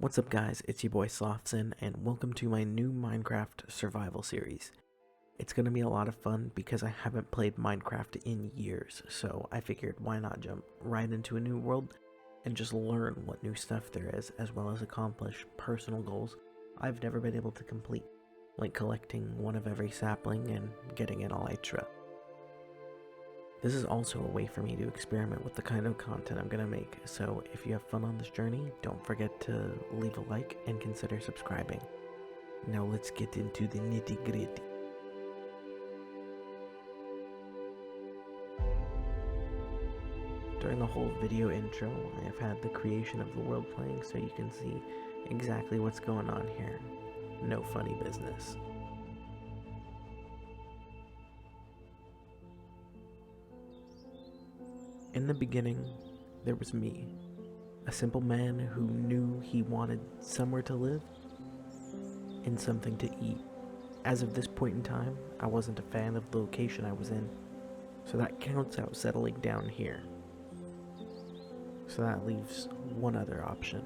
What's up guys, it's your boy Slothson, and welcome to my new Minecraft survival series. It's gonna be a lot of fun because I haven't played Minecraft in years, so I figured why not jump right into a new world and just learn what new stuff there is, as well as accomplish personal goals I've never been able to complete, like collecting one of every sapling and getting an elytra. This is also a way for me to experiment with the kind of content I'm gonna make, so if you have fun on this journey, don't forget to leave a like and consider subscribing. Now let's get into the nitty-gritty. During the whole video intro, I have had the creation of the world playing so you can see exactly what's going on here. No funny business. In the beginning, there was me, a simple man who knew he wanted somewhere to live and something to eat. As of this point in time, I wasn't a fan of the location I was in, so that counts out settling down here. So that leaves one other option.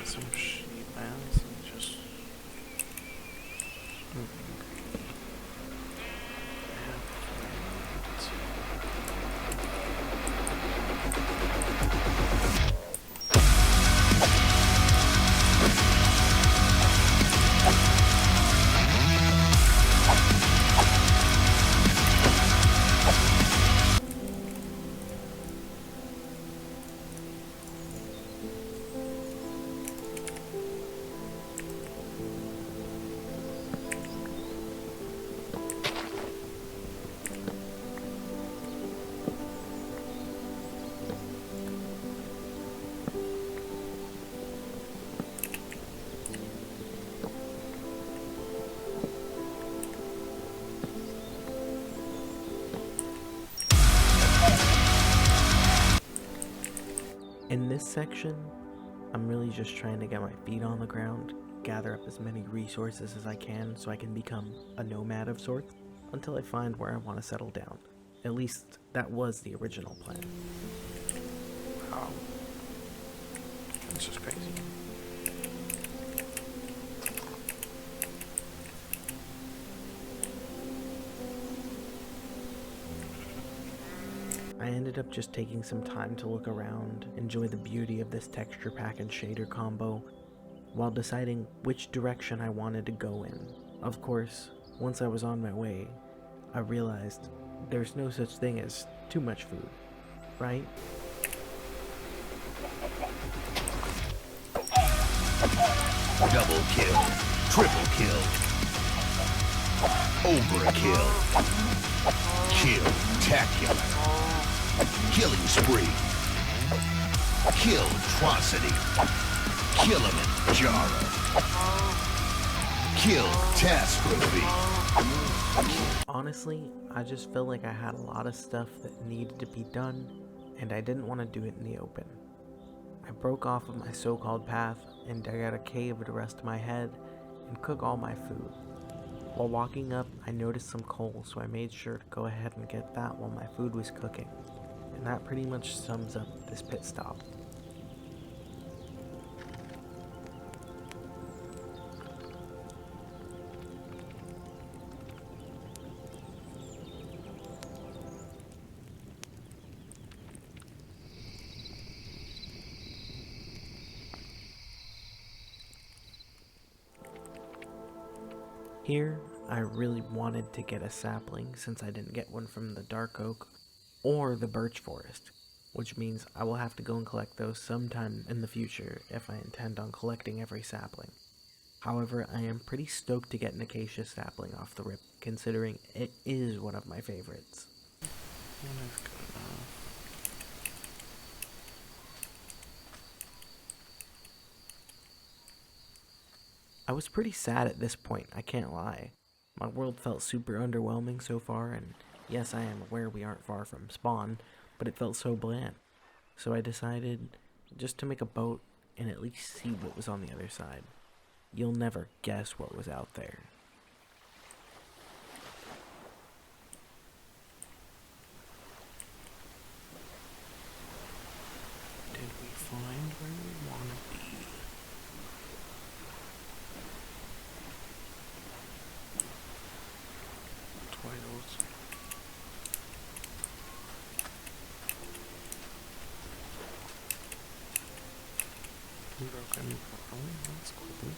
Some sheep bands and just In this section, I'm really just trying to get my feet on the ground, gather up as many resources as I can so I can become a nomad of sorts until I find where I want to settle down. At least that was the original plan. wow. This is crazy. I ended up just taking some time to look around, enjoy the beauty of this texture pack and shader combo, while deciding which direction I wanted to go in. Of course, once I was on my way, I realized there's no such thing as too much food, right? Double kill, triple kill, overkill, kill-tacular, killing spree, kill-trocity, Kilimanjaro, kill-tastrophe. Honestly, I just felt like I had a lot of stuff that needed to be done, and I didn't want to do it in the open. I broke off of my so-called path and dug out a cave to rest my head and cook all my food. While walking up, I noticed some coal, so I made sure to go ahead and get that while my food was cooking. And that pretty much sums up this pit stop. Here, I really wanted to get a sapling since I didn't get one from the dark oak or the birch forest, which means I will have to go and collect those sometime in the future if I intend on collecting every sapling. However, I am pretty stoked to get an acacia sapling off the rip, considering it is one of my favorites. One is good enough. I was pretty sad at this point, I can't lie. My world felt super underwhelming so far, and yes, I am aware we aren't far from spawn, but it felt so bland. So I decided just to make a boat and at least see what was on the other side. You'll never guess what was out there. Did we find where we want to be? Broken portal, that's cool.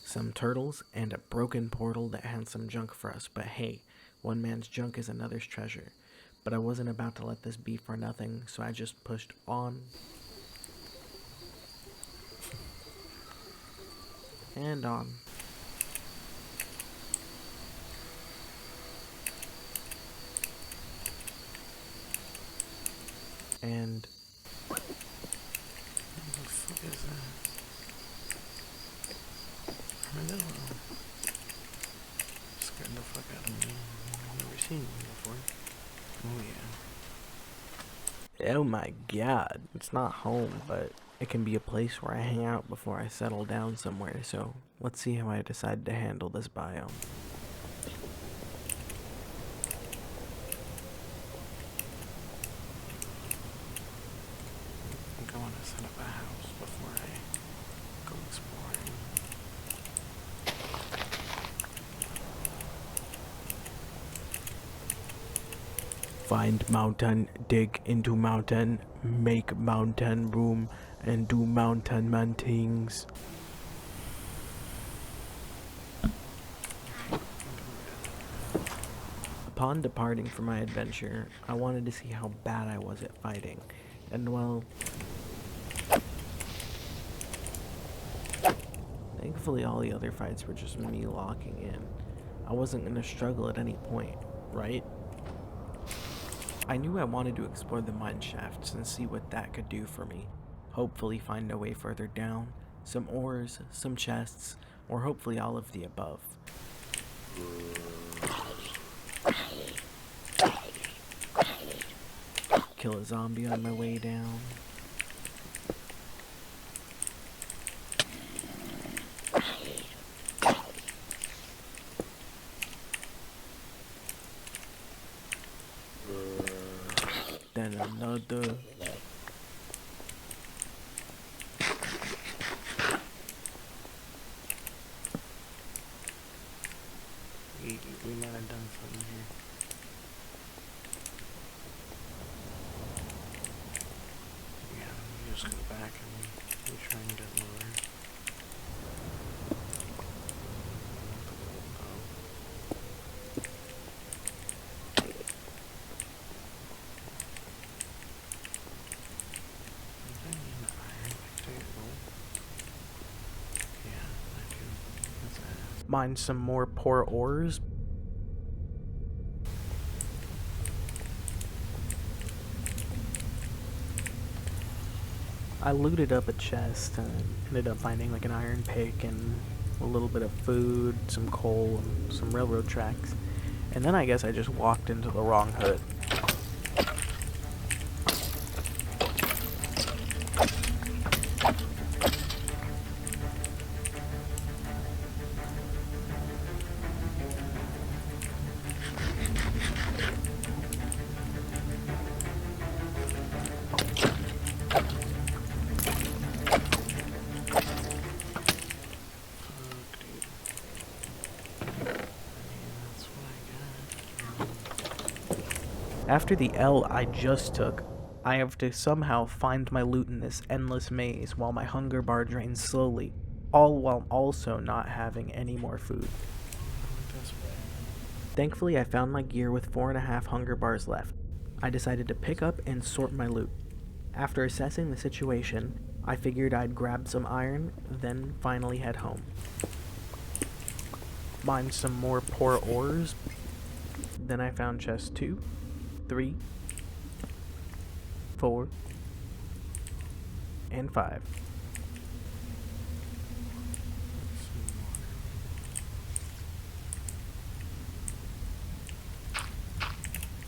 Some turtles and a broken portal that had some junk for us, but hey, one man's junk is another's treasure. But I wasn't about to let this be for nothing, so I just pushed on and on. And What the fuck is that? Armadillo. Scared the fuck out of me. I've never seen one before. Oh yeah. oh my god, it's not home, but it can be a place where I hang out before I settle down somewhere, so let's see how I decide to handle this biome. I think I want to set up a house before I go exploring. Find mountain, dig into mountain, make mountain room, and do mountain man things. Upon departing for my adventure, I wanted to see how bad I was at fighting, and well, thankfully all the other fights were just me locking in. I wasn't gonna struggle at any point, right? I knew I wanted to explore the mine shafts and see what that could do for me. Hopefully find a way further down, some ores, some chests, or hopefully all of the above. Kill a zombie on my way down. Then another. We might have done something here. Yeah, we just go back and we try and get lower. Mine some more poor ores. I looted up a chest and ended up finding like an iron pick and a little bit of food, some coal, and some railroad tracks. And then I guess I just walked into the wrong hut. After the L I just took, I have to somehow find my loot in this endless maze while my hunger bar drains slowly, all while also not having any more food. Thankfully, I found my gear with 4.5 hunger bars left. I decided to pick up and sort my loot. After assessing the situation, I figured I'd grab some iron, then finally head home. Mine some more poor ores. Then I found chest 2, 3, 4, and 5.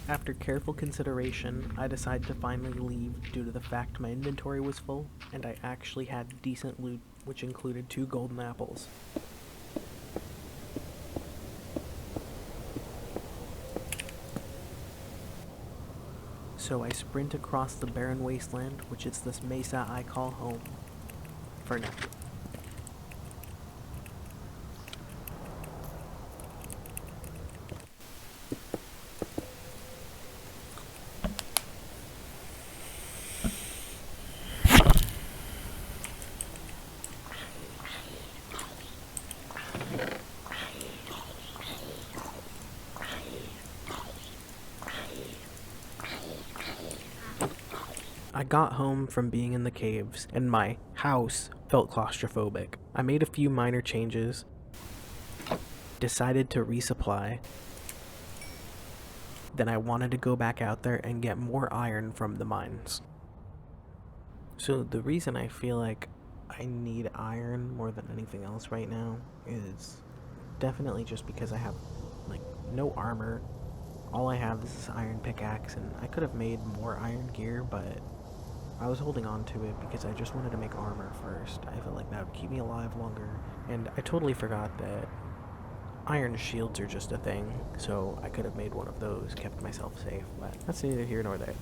After careful consideration, I decided to finally leave due to the fact my inventory was full, and I actually had decent loot, which included 2 golden apples. So I sprint across the barren wasteland, which is this mesa I call home. For now. I got home from being in the caves, and my house felt claustrophobic. I made a few minor changes, decided to resupply, then I wanted to go back out there and get more iron from the mines. So the reason I feel like I need iron more than anything else right now is definitely just because I have, like, no armor. All I have is this iron pickaxe, and I could have made more iron gear, but I was holding on to it because I just wanted to make armor first. I felt like that would keep me alive longer, and I totally forgot that iron shields are just a thing, so I could have made one of those, kept myself safe, but that's neither here nor there.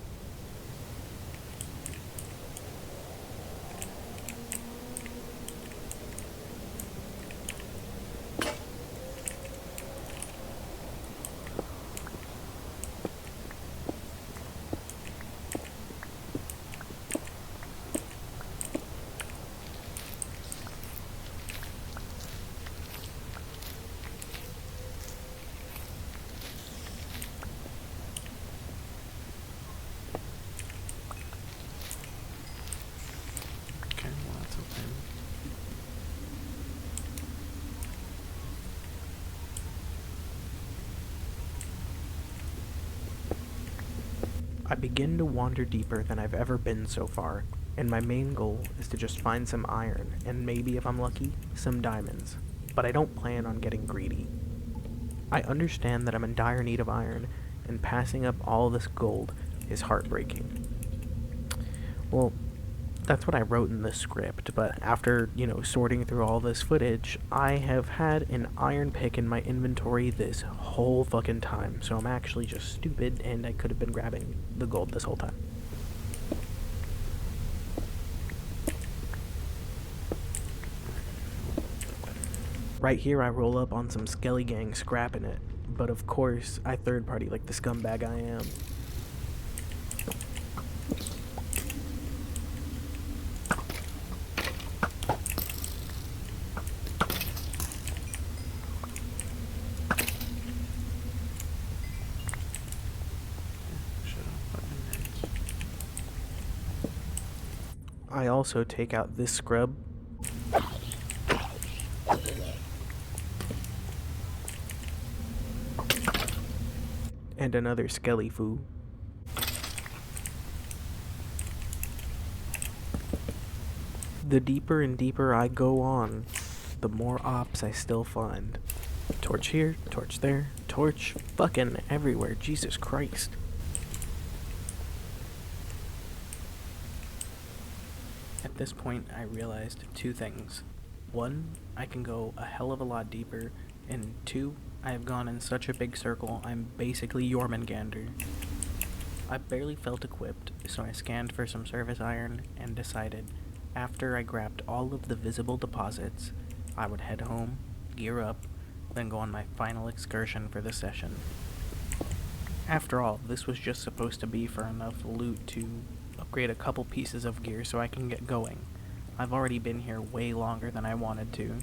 Okay, well that's open. I begin to wander deeper than I've ever been so far, and my main goal is to just find some iron, and maybe if I'm lucky, some diamonds. But I don't plan on getting greedy. I understand that I'm in dire need of iron, and passing up all this gold is heartbreaking. Well, that's what I wrote in the script, but after, sorting through all this footage, I have had an iron pick in my inventory this whole fucking time, so I'm actually just stupid, and I could have been grabbing the gold this whole time. Right here I roll up on some Skelly Gang scrapping it, but of course, I third party like the scumbag I am. I also take out this scrub and another skelly foo. The deeper and deeper I go on, the more ops I still find. Torch here, torch there, torch fucking everywhere, Jesus Christ. At this point, I realized two things. One, I can go a hell of a lot deeper, and two, I have gone in such a big circle, I'm basically Jormungandr. I barely felt equipped, so I scanned for some service iron and decided, after I grabbed all of the visible deposits, I would head home, gear up, then go on my final excursion for the session. After all, this was just supposed to be for enough loot to upgrade a couple pieces of gear so I can get going. I've already been here way longer than I wanted to.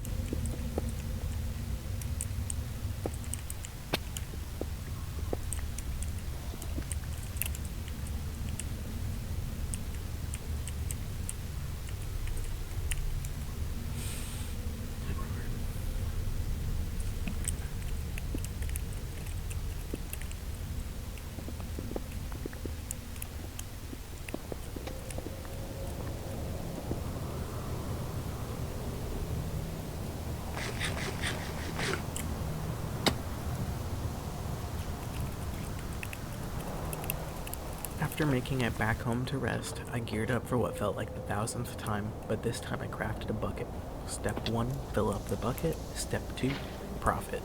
After making it back home to rest, I geared up for what felt like the 1000th time, but this time I crafted a bucket. Step 1, fill up the bucket. Step 2, profit.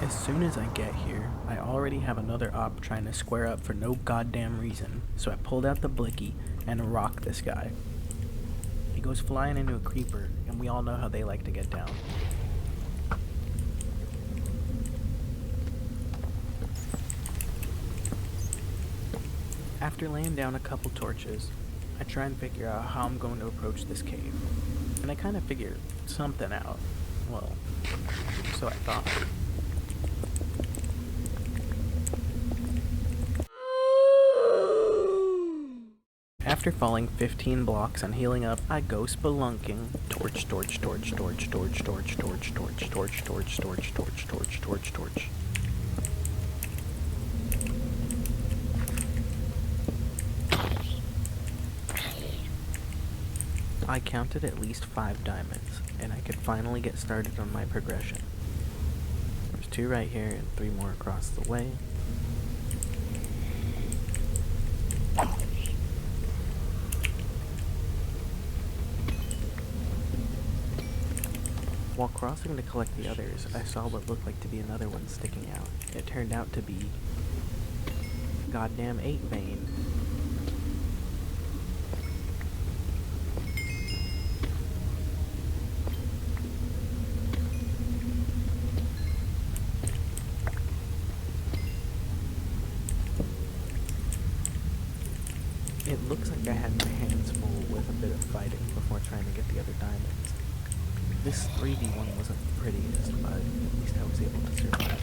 As soon as I get here, I already have another op trying to square up for no goddamn reason, so I pulled out the blicky and rocked this guy. He goes flying into a creeper, and we all know how they like to get down. After laying down a couple torches, I try and figure out how I'm going to approach this cave. And I kind of figured something out. Well, so I thought. After falling 15 blocks and healing up, I go spelunking. Torch, torch, torch, torch, torch, torch, torch, torch, torch, torch, torch, torch, torch, torch, torch. I counted at least 5 diamonds, and I could finally get started on my progression. There's 2 right here and 3 more across the way. While crossing to collect the others, I saw what looked like to be another one sticking out. It turned out to be goddamn 8-Bane. It looks like I had my hands full with a bit of fighting before trying to get the other diamonds. This 3v1 wasn't the prettiest, but at least I was able to survive.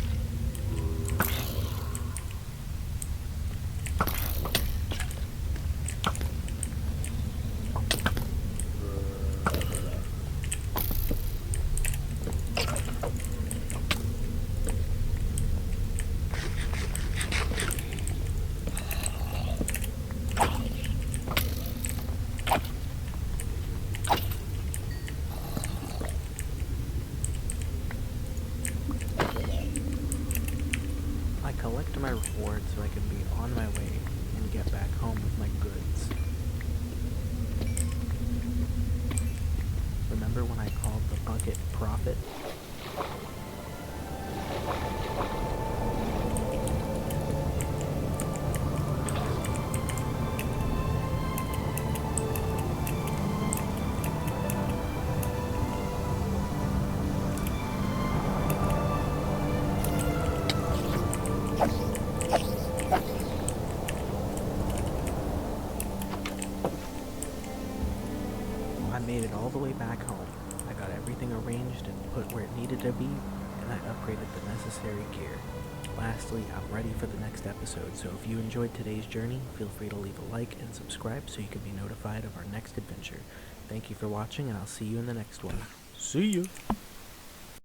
Collect my reward so I can be on my way and get back home with my goods. Remember when I called the bucket profit? I made it all the way back home. I got everything arranged and put where it needed to be, and I upgraded the necessary gear. Lastly, I'm ready for the next episode, so if you enjoyed today's journey, feel free to leave a like and subscribe so you can be notified of our next adventure. Thank you for watching, and I'll see you in the next one. See ya!